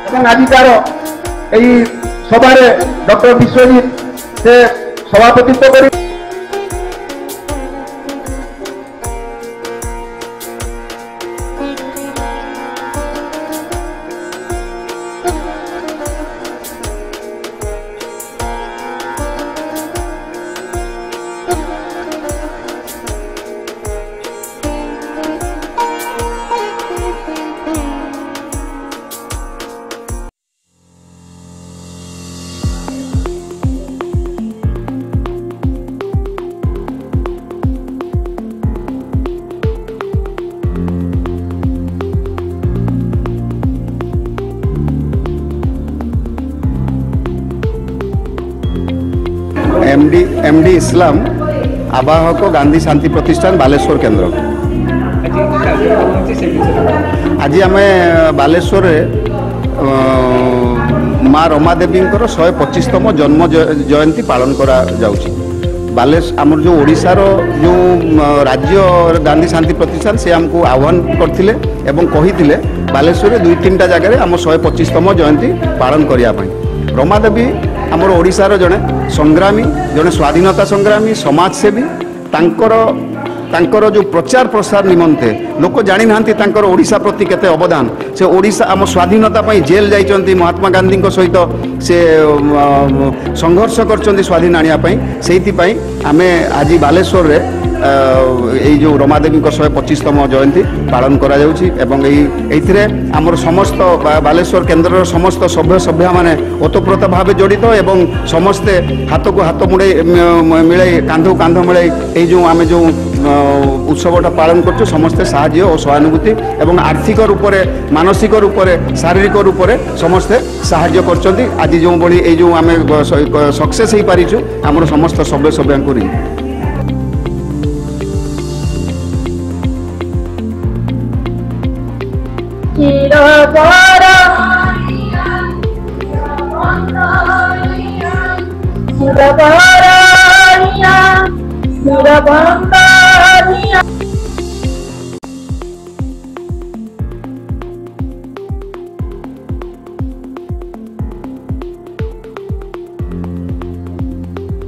आजिकार यही सभा डॉक्टर विश्वजीत से सभापतित्व कर एमडी इस्लाम आवाहक गांधी शांति प्रतिष्ठान बालेश्वर केन्द्र। आज आम बालेश्वर माँ रमादेवी 125तम जन्म जयंती पालन करा जाउची। आमर जो ओडिशार जो राज्य गांधी शांति प्रतिष्ठान से आमको आह्वान करथिले एवं कहिथिले बालेश्वर 2-3टा जगह आम 125तम जयंती पालन करिया पई। रमादेवी आमर ओडिशार जड़े संग्रामी जड़े स्वाधीनता संग्रामी समाजसेवी तांकर जो प्रचार प्रसार निमंते लोक जानी नांती तांकर ओडिशा प्रति केते अवदान। से ओडिशा आम स्वाधीनता पई जेल जाइचंती महात्मा गांधी सहित से संघर्ष करचंती स्वाधीन आनिया पई। सेहिति पई आमे आज बालेश्वर रे यही जो रमादेवी 125तम जयंती पालन करा जाउची एवं एथिरे आमर समस्त बालेश्वर केन्द्र समस्त सभ्य सभ्या माने ओतप्रोत भाव जड़ित एवं समस्ते हाथ को हाथ मुड़े मिले कांध को कांध मिले यही जो आम जो उत्सवटा पालन कर समस्ते साहाय्य और सहानुभूति एवं आर्थिक रूप से मानसिक रूप से शारीरिक रूप से समस्ते साहाय्य करचंती। आज जो बड़ी यही जो आम सक्सेस हो पारिछु आमर समस्त सभ्य सभ्या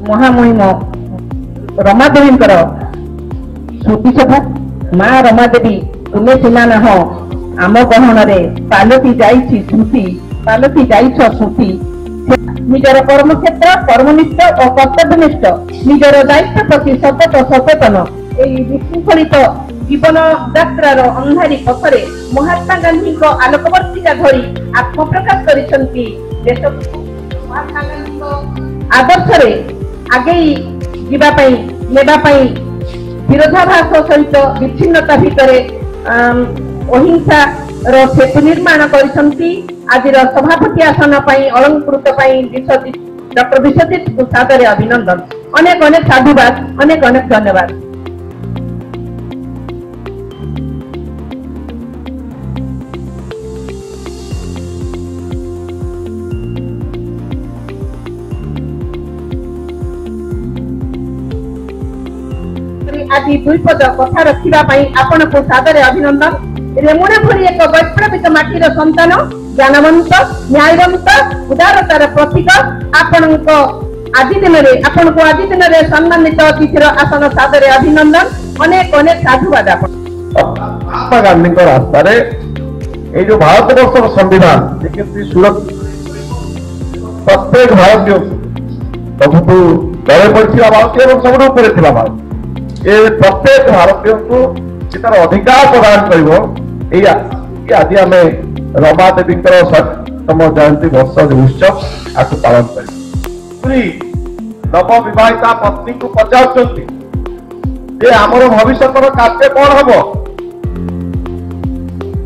महामहिम रमादेवी श्रुति सभा माँ रमादेवी तुमे सीना नाह आम गहन पालटी जाइछि श्रुति पालटी जाइछ श्रुति। निजर कर्मक्षेत्र कर्मनिष्ठ और कर्तव्यनिष्ठ निजर दायित्व प्रति सतत सचेतन एई विशृंखलित जीवन यात्रार अंधारी पथरे महात्मा गांधी आलोकवर्तिका धरी आत्मप्रकाश करिसंती। देश महात्मा गांधी आदर्श आगे जीवाई नेबाई विरोधाभास सहित विच्छिन्नता भितर अहिंसा सेतु निर्माण करिसंती। आज सभापति आसन अलंकृत डॉक्टर विश्वजीत को सादर अभिनंदन। अनेक अनेक साधुवाद अनेक अनेक धन्यवाद। आज 2 पद कथा रखा आपण को सादर अभिनंदन। रेमुणा भरी एक वैप्लविक माटीर संतान ज्ञानवंत न्यायवंत उदारतार प्रतीक आपण को आज दिन में सम्मानित अतिथि आसन सादर अभिनंदन। अनेक अनेक साधुवाद। महात्मा गांधी रास्तार ये जो भारत वर्ष संविधान प्रत्येक भारतीय सबुठ तले पड़ा भारतीय और सब भारत ये प्रत्येक भारतीय को तार अधिकार प्रदान कर आज आम रमादेवी 100तम जयंती वर्ष उत्सव आपको पालन कर नवविवाहिता पत्नी को पचार आमर भविष्य कार्य कौन हम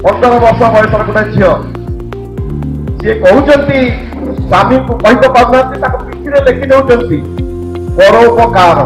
15 वर्ष बयस गोटे झील सी कहते स्वामी को कही तो पाना पिठी लिखि दौरान परोपकार